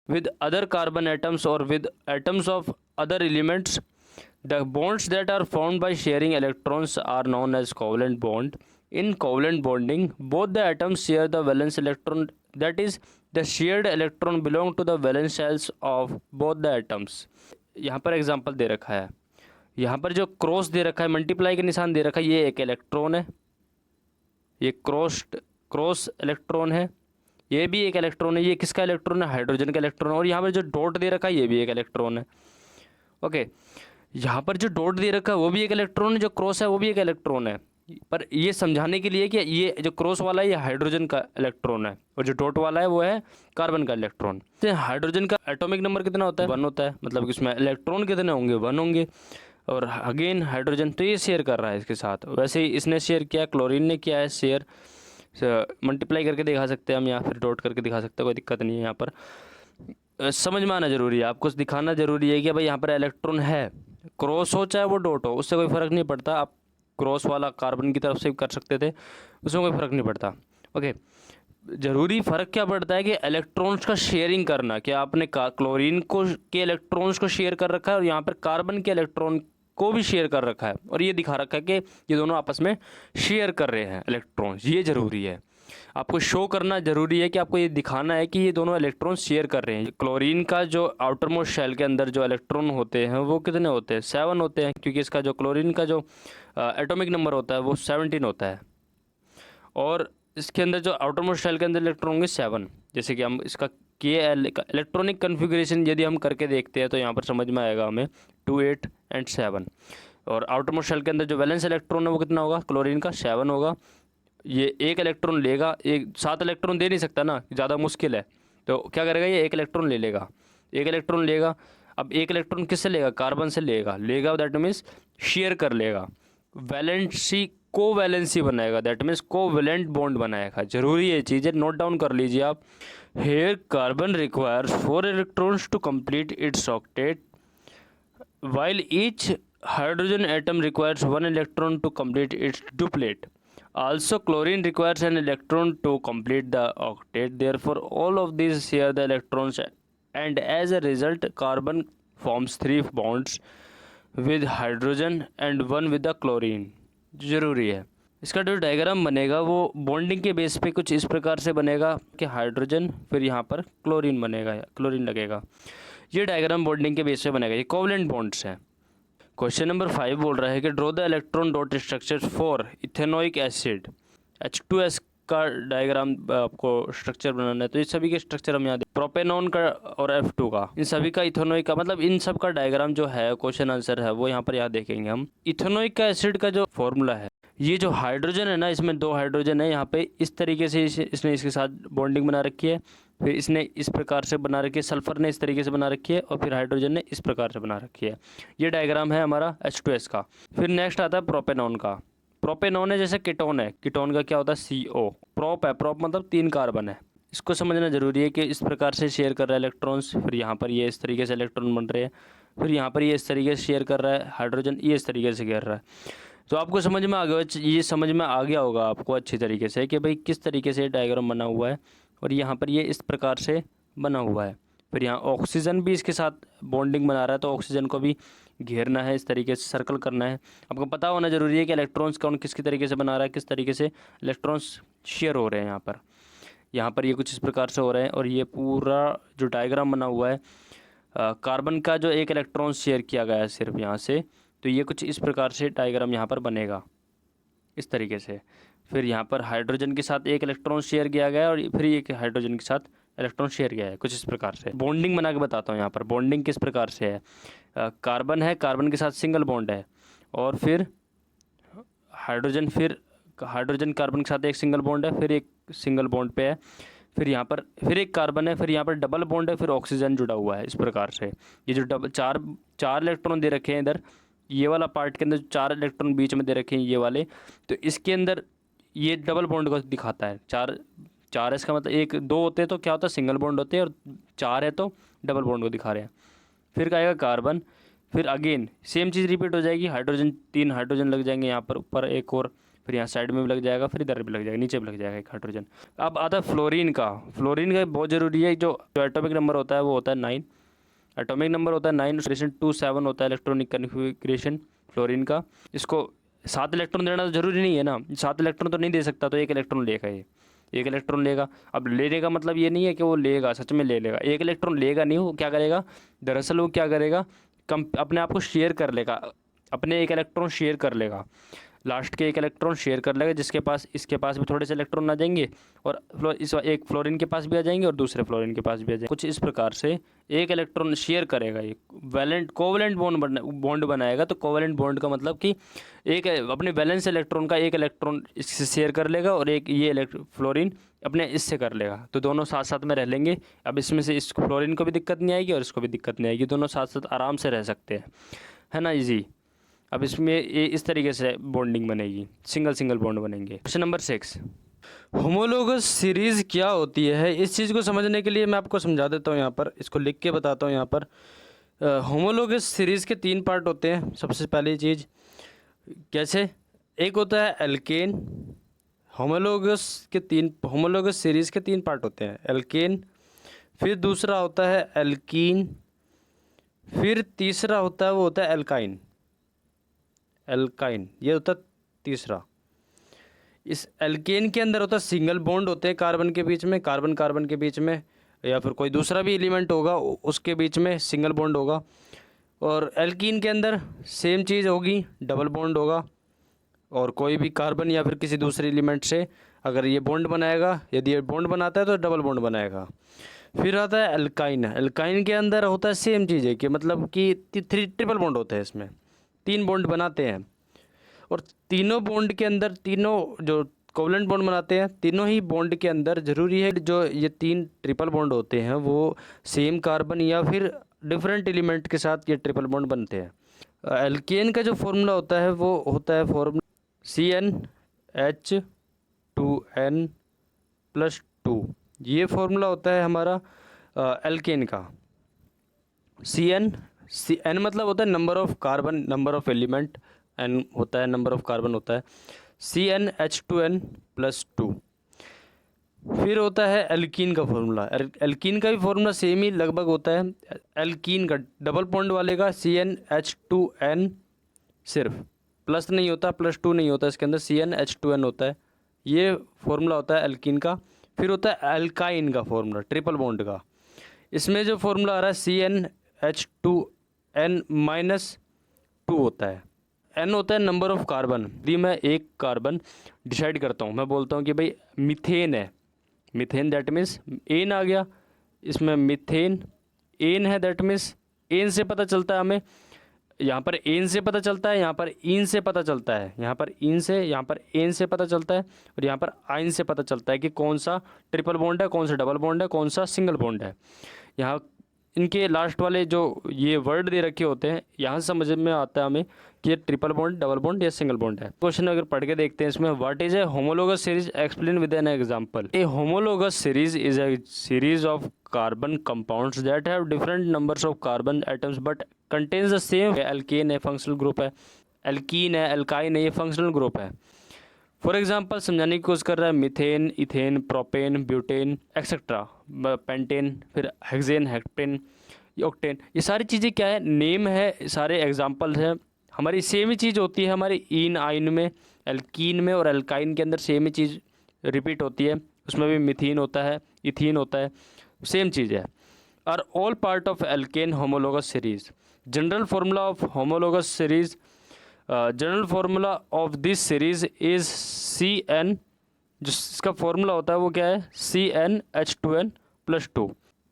with other carbon atoms or with atoms of other elements. The bonds that are formed by sharing electrons are known as covalent bond. In covalent bonding, both the atoms share the valence electron, that is, the shared electron belong to the valence shells of both the atoms. यहाँ पर example दे रखा है, यहाँ पर जो cross दे रखा है, multiply का निशान दे रखा है, ये एक इलेक्ट्रॉन है, ये क्रॉस इलेक्ट्रॉन है, ये भी एक इलेक्ट्रॉन है। ये किसका इलेक्ट्रॉन है? हाइड्रोजन का इलेक्ट्रॉन है। और यहाँ पर जो डॉट दे रखा है ये भी एक इलेक्ट्रॉन है। ओके, यहाँ पर जो डॉट दे रखा है वो भी एक इलेक्ट्रॉन है, जो क्रॉस है वो भी एक इलेक्ट्रॉन है। पर ये समझाने के लिए कि ये जो क्रॉस वाला है ये हाइड्रोजन का इलेक्ट्रॉन है और जो डॉट वाला है वो है कार्बन का इलेक्ट्रॉन। तो हाइड्रोजन का एटॉमिक नंबर कितना होता है? 1 होता है, मतलब कि इसमें इलेक्ट्रॉन कितने होंगे? 1 होंगे। और अगेन हाइड्रोजन तो ये शेयर कर रहा है इसके साथ, वैसे ही इसने शेयर किया, क्लोरीन ने किया है शेयर। मल्टीप्लाई करके दिखा सकते हैं हम या फिर डॉट करके दिखा सकते हैं, कोई दिक्कत नहीं है। यहाँ पर समझ में आना जरूरी है, आपको दिखाना जरूरी है कि भाई यहाँ पर इलेक्ट्रॉन है, क्रॉस हो चाहे वो डॉट हो, उससे कोई फ़र्क नहीं पड़ता। आप क्रॉस वाला कार्बन की तरफ से कर सकते थे, उसमें कोई फ़र्क नहीं पड़ता। ओके, ज़रूरी फ़र्क क्या पड़ता है कि इलेक्ट्रॉन्स का शेयरिंग करना, कि आपने क्लोरीन को के इलेक्ट्रॉन्स को शेयर कर रखा है और यहाँ पर कार्बन के इलेक्ट्रॉन को भी शेयर कर रखा है, और ये दिखा रखा है कि ये दोनों आपस में शेयर कर रहे हैं इलेक्ट्रॉन्स। ये ज़रूरी है, आपको शो करना ज़रूरी है कि आपको ये दिखाना है कि ये दोनों इलेक्ट्रॉन शेयर कर रहे हैं। क्लोरीन का जो आउटर मोस्ट शेल के अंदर जो इलेक्ट्रॉन होते हैं वो कितने होते हैं? 7 होते हैं, क्योंकि इसका जो क्लोरीन का जो एटॉमिक नंबर होता है वो 17 होता है। और इसके अंदर जो आउटर मोस्ट शेल के अंदर इलेक्ट्रॉन होंगे 7। जैसे कि हम इसका के का इलेक्ट्रॉनिक कन्फिग्रेशन यदि हम करके देखते हैं तो यहाँ पर समझ में आएगा हमें 2, 8 एंड 7। और आउटर मोस्ट शेल के अंदर जो वैलेंस इलेक्ट्रॉन है वो कितना होगा? क्लोरीन का 7 होगा। ये एक इलेक्ट्रॉन लेगा, एक 7 इलेक्ट्रॉन दे नहीं सकता ना, ज़्यादा मुश्किल है, तो क्या करेगा? ये एक इलेक्ट्रॉन ले लेगा, एक इलेक्ट्रॉन लेगा। अब एक इलेक्ट्रॉन किससे लेगा? कार्बन से लेगा दैट मीन्स शेयर कर लेगा, वैलेंसी कोवैलेंसी बनाएगा, दैट मीन्स कोवैलेंट बॉन्ड बनाएगा। जरूरी है चीज़ें, नोट डाउन कर लीजिए आप। Here carbon requires 4 electrons to complete its octet, while each hydrogen atom requires 1 electron to complete its duplet. Also, chlorine requires an electron to complete the octet. Therefore, all of these share the electrons, and as a result, carbon forms 3 bonds with hydrogen and 1 with the chlorine. जरूरी है। इसका जो diagram बनेगा वो bonding के base पे कुछ इस प्रकार से बनेगा कि हाइड्रोजन, फिर यहाँ पर क्लोरीन बनेगा, क्लोरीन लगेगा। ये डायग्राम बॉन्डिंग के बेस पे बनेगा, ये कोवलेंट बॉन्ड्स हैं। क्वेश्चन नंबर 5 बोल रहा है कि draw the electron dot structure for ethanoic acid. H2S का डायग्राम आपको स्ट्रक्चर बनाना है, तो इस सभी के स्ट्रक्चर हम यहाँ प्रोपेनॉन का और F2 का, इन सभी का इथेनोइक का, मतलब इन सब का डायग्राम जो है क्वेश्चन आंसर है वो यहाँ पर याद देखेंगे हम। इथेनोइक का एसिड का जो फॉर्मूला है, ये जो हाइड्रोजन है ना, इसमें 2 हाइड्रोजन है, यहाँ पे इस तरीके से इसने इसके साथ बॉन्डिंग बना रखी है, फिर इसने इस प्रकार से बना रखी है, सल्फर ने इस तरीके से बना रखी है, और फिर हाइड्रोजन ने इस प्रकार से बना रखी है। ये डायग्राम है हमारा H2S का। फिर नेक्स्ट आता है प्रोपेनॉन का। प्रोपेनॉन है जैसे कीटोन है, कीटोन का क्या होता है? CO। प्रोप है, प्रोप मतलब 3 कार्बन है। इसको समझना जरूरी है कि इस प्रकार से शेयर कर रहा है इलेक्ट्रॉन्स, फिर यहाँ पर ये इस तरीके से इलेक्ट्रॉन बन रहे हैं, फिर यहाँ पर ये इस तरीके से शेयर कर रहा है हाइड्रोजन, ये इस तरीके से कर रहा है। तो आपको समझ में आ गया, ये समझ में आ गया होगा आपको अच्छी तरीके से कि भाई किस तरीके से डायग्राम बना हुआ है, और यहाँ पर ये इस प्रकार से बना हुआ है। फिर यहाँ ऑक्सीजन भी इसके साथ बॉन्डिंग बना रहा है, तो ऑक्सीजन को भी घेरना है, इस तरीके से सर्कल करना है। आपको पता होना जरूरी है कि इलेक्ट्रॉन्स कौन किस तरीके से बना रहा है, किस तरीके से इलेक्ट्रॉन्स शेयर हो रहे हैं। यहाँ पर ये कुछ इस प्रकार से हो रहे हैं, और ये पूरा जो डायग्राम बना हुआ है, कार्बन का जो एक इलेक्ट्रॉन शेयर किया गया है सिर्फ यहाँ से, तो ये कुछ इस प्रकार से डायग्राम यहाँ पर बनेगा इस तरीके से। फिर यहाँ पर हाइड्रोजन के साथ एक इलेक्ट्रॉन शेयर किया गया है, और फिर एक हाइड्रोजन के साथ इलेक्ट्रॉन शेयर किया है, कुछ इस प्रकार से। बॉन्डिंग बना के बताता हूँ यहाँ पर बॉन्डिंग किस प्रकार से है। कार्बन है, कार्बन के साथ सिंगल बॉन्ड है, और फिर हाइड्रोजन कार्बन के साथ एक सिंगल बॉन्ड है, फिर एक सिंगल बॉन्ड पे है, फिर यहाँ पर फिर एक कार्बन है, फिर यहाँ पर डबल बॉन्ड है, फिर ऑक्सीजन जुड़ा हुआ है। इस प्रकार से ये जो चार इलेक्ट्रॉन दे रखे हैं इधर, ये वाला पार्ट के अंदर 4 इलेक्ट्रॉन बीच में दे रखे हैं ये वाले, तो इसके अंदर ये डबल बॉन्ड को दिखाता है। 4 इसका मतलब 1 2 होते हैं तो क्या होता है? सिंगल बॉन्ड होते हैं, और 4 है तो डबल बॉन्ड को दिखा रहे हैं। फिर आएगा कार्बन, फिर अगेन सेम चीज़ रिपीट हो जाएगी, हाइड्रोजन 3 हाइड्रोजन लग जाएंगे यहाँ पर ऊपर एक और, फिर यहाँ साइड में भी लग जाएगा, फिर इधर भी लग जाएगा, नीचे भी लग जाएगा एक हाइड्रोजन। अब आता है फ्लोरीन का। फ्लोरीन का बहुत ज़रूरी है, जो एटॉमिक नंबर होता है वो होता है 9। एटॉमिक नंबर होता है 9, 2 7 होता है इलेक्ट्रॉनिक कन्फिग्रेशन फ्लोरीन का। इसको 7 इलेक्ट्रॉन देना तो ज़रूरी नहीं है ना, 7 इलेक्ट्रॉन तो नहीं दे सकता, तो 1 इलेक्ट्रॉन लेगा ये, 1 इलेक्ट्रॉन लेगा। अब लेने का मतलब ये नहीं है कि वो लेगा, सच में ले लेगा, 1 इलेक्ट्रॉन लेगा नहीं, वो क्या करेगा, दरअसल वो क्या करेगा, कम अपने आप को शेयर कर लेगा, अपने 1 इलेक्ट्रॉन शेयर कर लेगा, लास्ट के 1 इलेक्ट्रॉन शेयर कर लेगा, जिसके पास इसके पास भी थोड़े से इलेक्ट्रॉन आ जाएंगे, और इस एक फ्लोरीन के पास भी आ जाएंगे और दूसरे फ्लोरीन के पास भी आ जाएंगे। कुछ इस प्रकार से 1 इलेक्ट्रॉन शेयर करेगा, ये वैलेंट कोवलेंट बॉन्ड बनाएगा। तो कोवलेंट बॉन्ड का मतलब कि एक अपने वैलेंस इलेक्ट्रॉन का 1 इलेक्ट्रॉन इससे शेयर कर लेगा और एक ये फ्लोरीन अपने इससे कर लेगा, तो दोनों साथ साथ में रह लेंगे। अब इसमें से इस फ्लोरीन को भी दिक्कत नहीं आएगी और इसको भी दिक्कत नहीं आएगी, दोनों साथ साथ आराम से रह सकते हैं, है ना, ईजी। अब इसमें ये इस तरीके से बॉन्डिंग बनेगी, सिंगल सिंगल बॉन्ड बनेंगे। क्वेश्चन नंबर 6, होमोलोगस सीरीज़ क्या होती है? इस चीज़ को समझने के लिए मैं आपको समझा देता हूँ, यहाँ पर इसको लिख के बताता हूँ। यहाँ पर होमोलोगस सीरीज़ के 3 पार्ट होते हैं। सबसे पहली चीज़ कैसे, एक होता है एल्केन। होमोलोगस सीरीज़ के 3 पार्ट होते हैं, एल्केन, फिर दूसरा होता है एल्कीन, फिर तीसरा होता है वो होता है एल्काइन। ये होता है तीसरा। इस एल्केन के अंदर होता है सिंगल बॉन्ड होते हैं कार्बन के बीच में, कार्बन के बीच में, या फिर कोई दूसरा भी एलिमेंट होगा उसके बीच में सिंगल बॉन्ड होगा। और एल्कीन के अंदर सेम चीज़ होगी, डबल बॉन्ड होगा, और कोई भी कार्बन या फिर किसी दूसरे एलिमेंट से अगर ये बॉन्ड बनाएगा, यदि ये बॉन्ड बनाता है तो डबल बॉन्ड बनाएगा। फिर आता है एल्काइन के अंदर होता है सेम चीज़ है कि मतलब कि ट्रिपल बॉन्ड होते हैं, इसमें 3 बॉन्ड बनाते हैं, और तीनों बॉन्ड के अंदर, तीनों जो कोवलेंट बॉन्ड बनाते हैं, तीनों ही बॉन्ड के अंदर ज़रूरी है जो ये 3 ट्रिपल बॉन्ड होते हैं वो सेम कार्बन या फिर डिफरेंट एलिमेंट के साथ ये ट्रिपल बॉन्ड बनते हैं। एल्केन का जो फॉर्मूला होता है वो होता है फॉर्मूला CnH2n+2। ये फॉर्मूला होता है हमारा एल्केन का। Cn मतलब होता है number of carbon, number of element, n होता है नंबर ऑफ कार्बन होता है, CnH2n+2। फिर होता है एल्कीन का फॉर्मूला। एल्कीन का भी फॉर्मूला सेम ही लगभग होता है। एल्कीन का डबल बॉन्ड वाले का CnH2n, सिर्फ प्लस नहीं होता, +2 नहीं होता इसके अंदर, CnH2n होता है। ये फॉर्मूला होता है एल्कीन का। फिर होता है एल्काइन का फॉर्मूला, ट्रिपल बॉन्ड का। इसमें जो फॉर्मूला आ रहा है CnH2n-2 होता है। n होता है नंबर ऑफ कार्बन। यदि मैं एक कार्बन डिसाइड करता हूँ, मैं बोलता हूँ कि भाई मीथेन है, मीथेन दैट मीन्स एन आ गया, इसमें मीथेन एन है, दैट मीन्स एन से पता चलता है हमें, यहाँ पर एन से पता चलता है, यहाँ पर इन से पता चलता है, यहाँ पर इन से, यहाँ पर एन से पता चलता है, और यहाँ पर आइन से पता चलता है कि कौन सा ट्रिपल बॉन्ड है, कौन सा डबल बॉन्ड है, कौन सा सिंगल बॉन्ड है। यहाँ इनके लास्ट वाले जो ये वर्ड दे रखे होते हैं, यहाँ से समझ में आता है हमें कि ये ट्रिपल बॉन्ड, डबल बॉन्ड या सिंगल बॉन्ड है। क्वेश्चन अगर पढ़ के देखते हैं इसमें, what is a homologous series, explain with an example. A homologous series is a series of carbon compounds that have different numbers of carbon atoms but contains the same. Alkane है, functional group है, alkene है, alkyne है, ये functional group है। For example समझाने की कोशिश कर रहा है, methane, ethane, propane, butane etcetera, pentane, फिर हेक्सेन, हेक्टेन, ऑक्टेन, ये सारी चीज़ें क्या है, नेम है, सारे एग्जाम्पल्स हैं। हमारी सेम ही चीज़ होती है हमारी इन आइन में, एल्कीन में और एल्काइन के अंदर सेम ही चीज़ रिपीट होती है, उसमें भी मिथीन होता है, इथीन होता है, सेम चीज़ है। Are all part of alkane homologous series. General formula of homologous series, general formula of this series is CN, जो इसका फॉर्मूला होता है वो क्या है, CnH2n+2।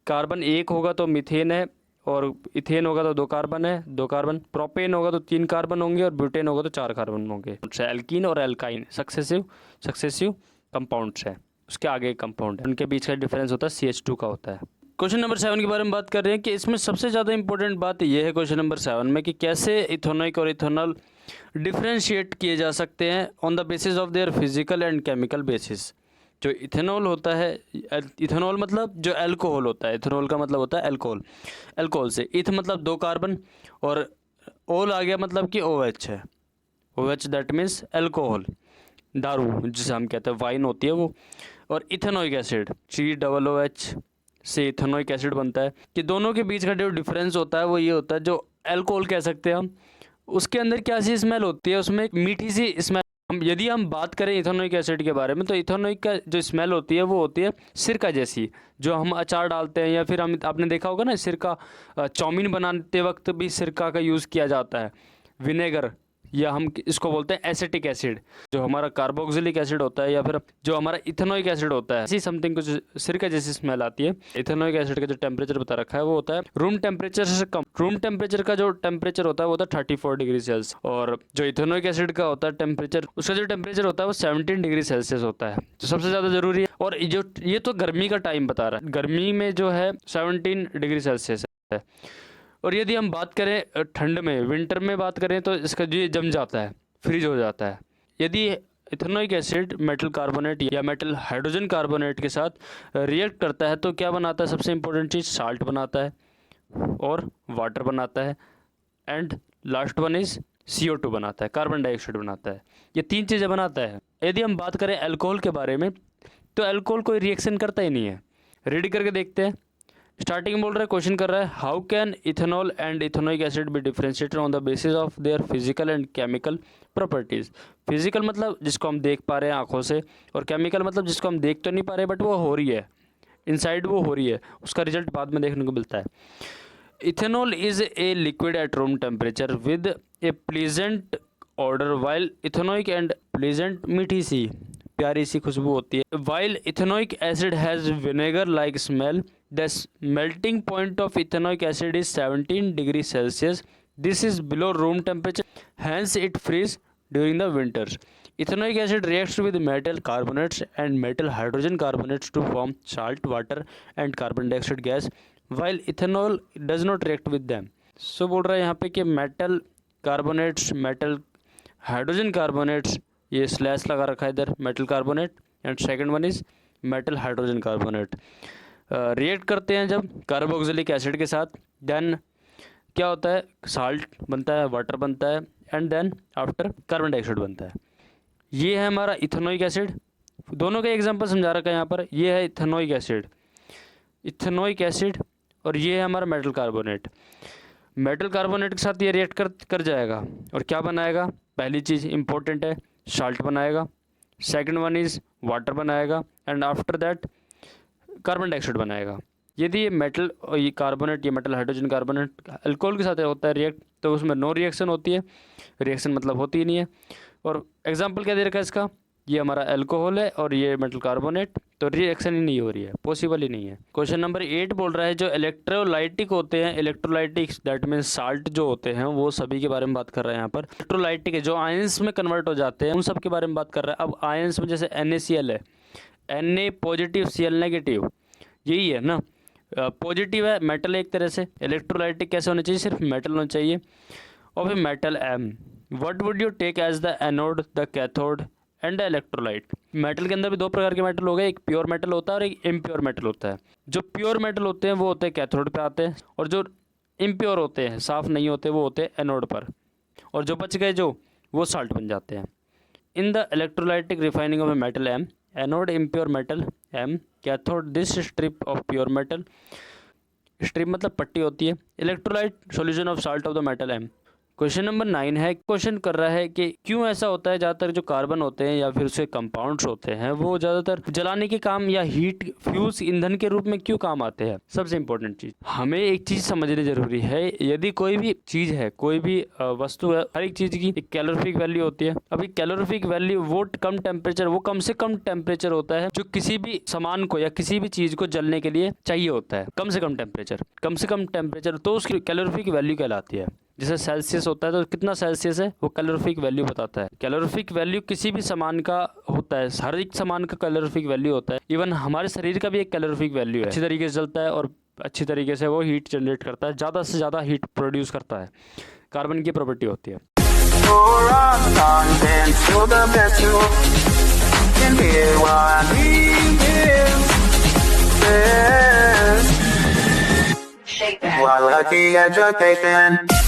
कार्बन एक होगा तो मीथेन है, और इथेन होगा तो 2 कार्बन है, 2 कार्बन, प्रोपेन होगा तो 3 कार्बन होंगे, और ब्यूटेन होगा तो 4 कार्बन होंगे। एल्कीन और एल्काइन सक्सेसिव कंपाउंड्स है, उसके आगे कंपाउंड है, उनके बीच का डिफरेंस होता है CH2 का होता है। क्वेश्चन नंबर 7 के बारे में बात कर रहे हैं कि इसमें सबसे ज़्यादा इंपॉर्टेंट बात यह है क्वेश्चन नंबर 7 में कि कैसे इथेनोइक और इथेनॉल डिफ्रेंशिएट किए जा सकते हैं on the basis of their physical and chemical basis. जो इथेनॉल होता है, इथेनॉल मतलब जो अल्कोहल होता है, इथेनॉल का मतलब होता है अल्कोहल, अल्कोहल से इथ मतलब 2 कार्बन, और ओल आ गया मतलब कि OH है, OH दैट मीन्स अल्कोहल। दारू जिसे हम कहते हैं वाइन होती है वो, और इथेनोइक एसिड COOH से इथेनोइक एसिड बनता है। कि दोनों के बीच का जो डिफरेंस होता है वो ये होता है, जो अल्कोहल कह सकते हैं हम, उसके अंदर क्या सी स्मेल होती है, उसमें एक मीठी सी स्मेल। यदि हम बात करें इथेनोइक एसिड के बारे में, तो इथेनोइक का जो स्मेल होती है वो होती है सिरका जैसी, जो हम अचार डालते हैं, या फिर हम आपने देखा होगा ना सिरका, चाउमीन बनाते वक्त भी सिरका का यूज़ किया जाता है, विनेगर, या हम इसको बोलते हैं एसिटिक एसिड, जो हमारा कार्बोक्सिलिक एसिड होता है, या फिर जो हमारा इथेनोइक एसिड होता है, ऐसी समथिंग कुछ सिरका जैसी स्मेल आती है। इथेनोइक एसिड का जो टेम्परेचर बता रखा है वो होता है रूम टेम्परेचर से कम। रूम टेम्परेचर का जो टेम्परेचर होता है वो होता है 34 डिग्री सेल्सियस, और जो इथेनोइक एसिड का होता है टेम्परेचर, उसका जो टेम्परेचर होता है वो 17 डिग्री सेल्सियस होता है, जो सबसे ज़्यादा ज़रूरी है। और जो ये तो गर्मी का टाइम बता रहा है, गर्मी में जो है 17 डिग्री सेल्सियस है। और यदि हम बात करें ठंड में, विंटर में बात करें, तो इसका जो ये जम जाता है, फ्रीज हो जाता है। यदि इथेनोइक एसिड मेटल कार्बोनेट या मेटल हाइड्रोजन कार्बोनेट के साथ रिएक्ट करता है तो क्या बनाता है? सबसे इंपॉर्टेंट चीज़ साल्ट बनाता है और वाटर बनाता है, and last one is CO2 बनाता है, कार्बन डाइऑक्साइड बनाता है। ये 3 चीज़ें बनाता है। यदि हम बात करें अल्कोहल के बारे में, तो अल्कोहल कोई रिएक्शन करता ही नहीं है। रेडी करके देखते हैं। स्टार्टिंग में बोल रहा है, क्वेश्चन कर रहा है, how can ethanol and ethanoic acid B differentiated on the basis of their physical and chemical properties. Physical मतलब जिसको हम देख पा रहे हैं आंखों से, और केमिकल मतलब जिसको हम देख तो नहीं पा रहे बट वो हो रही है, इनसाइड वो हो रही है, उसका रिजल्ट बाद में देखने को मिलता है। Ethanol is a liquid at room temperature with a pleasant odour, while ethanoic and pleasant मीठी सी प्यारी सी खुशबू होती है। While ethanoic acid has vinegar like smell, the melting point of ethanoic acid is 17 degree celsius, this is below room temperature, hence it freeze during the winters. Ethanoic acid reacts with metal carbonates and metal hydrogen carbonates to form salt, water and carbon dioxide gas, while ethanol does not react with them. So बोल रहा है यहाँ पे कि metal carbonates, metal hydrogen carbonates, ये slash लगा रखा है इधर, metal carbonate, and second one is metal hydrogen carbonate, react करते हैं जब कार्बोक्सिलिक एसिड के साथ, देन क्या होता है? साल्ट बनता है, वाटर बनता है, and then after carbon dioxide बनता है। ये है हमारा इथेनोइक एसिड। दोनों का एग्जांपल समझा रखा है यहाँ पर। ये है इथेनोइक एसिड, और ये है हमारा मेटल कार्बोनेट। मेटल कार्बोनेट के साथ ये रिएक्ट कर जाएगा और क्या बनाएगा? पहली चीज़ इंपॉर्टेंट है, साल्ट बनाएगा, सेकंड वन इज़ वाटर बनाएगा, and after that carbon dioxide बनाएगा। यदि ये मेटल हाइड्रोजन कार्बोनेट अल्कोहल के साथ होता है रिएक्ट, तो उसमें नो रिएक्शन होती है, रिएक्शन मतलब होती ही नहीं है। और एग्जांपल क्या दे रखा है इसका? ये हमारा अल्कोहल है और ये मेटल कार्बोनेट, तो रिएक्शन ही नहीं हो रही है, पॉसिबल ही नहीं है। क्वेश्चन नंबर 8 बोल रहा है, जो इलेक्ट्रोलाइटिक होते हैं, इलेक्ट्रोलाइटिक्स दैट मीन्स साल्ट जो होते हैं, वो सभी के बारे में बात कर रहा है यहाँ पर। इलेक्ट्रोलाइटिक है जो आयंस में कन्वर्ट हो जाते हैं, उन सब के बारे में बात कर रहा है। अब आयंस में जैसे NaCl है, Na पॉजिटिव Cl नेगेटिव, यही है ना, पॉजिटिव है, मेटल एक तरह से। इलेक्ट्रोलाइटिक कैसे होना चाहिए? सिर्फ मेटल होना चाहिए। और फिर metal M, what would you take as the anode, the cathode and the electrolyte. Metal के अंदर भी 2 प्रकार के मेटल हो गए, एक प्योर मेटल होता है और एक इम्प्योर मेटल होता है। जो प्योर मेटल होते हैं वो होते हैं कैथोड पे आते हैं, और जो इम्प्योर होते हैं, साफ नहीं होते, वो होते हैं एनोड पर, और जो बच गए जो, वो साल्ट बन जाते हैं। In the electrolytic refining of a metal M, anode impure metal M, cathode this strip of pure metal, strip मतलब पट्टी होती है, electrolyte solution of salt of the metal M। Question number 9 है, क्वेश्चन कर रहा है कि क्यों ऐसा होता है, ज़्यादातर जो कार्बन होते हैं या फिर उसके कंपाउंड्स होते हैं, वो ज़्यादातर जलाने के काम या हीट फ्यूज ईंधन के रूप में क्यों काम आते हैं। सबसे इंपॉर्टेंट चीज़, हमें एक चीज़ समझनी जरूरी है, यदि कोई भी चीज़ है, कोई भी वस्तु है, हर एक चीज़ की एक कैलोरीफिक वैल्यू होती है। अभी कैलोरीफिक वैल्यू वो कम से कम टेम्परेचर होता है जो किसी भी सामान को या किसी भी चीज़ को जलने के लिए चाहिए होता है। कम से कम टेम्परेचर तो उसकी कैलोरीफिक वैल्यू कहलाती है। जैसे सेल्सियस होता है तो कितना सेल्सियस है, वो कैलोरीफिक वैल्यू बताता है। कैलोरीफिक वैल्यू किसी भी सामान का होता है, हर एक सामान का कैलोरीफिक वैल्यू होता है। इवन हमारे शरीर का भी एक कैलोरीफिक वैल्यू है। अच्छी तरीके से जलता है और अच्छी तरीके से वो हीट जनरेट करता है, ज़्यादा से ज़्यादा हीट प्रोड्यूस करता है। कार्बन की प्रॉपर्टी होती है। Quality education.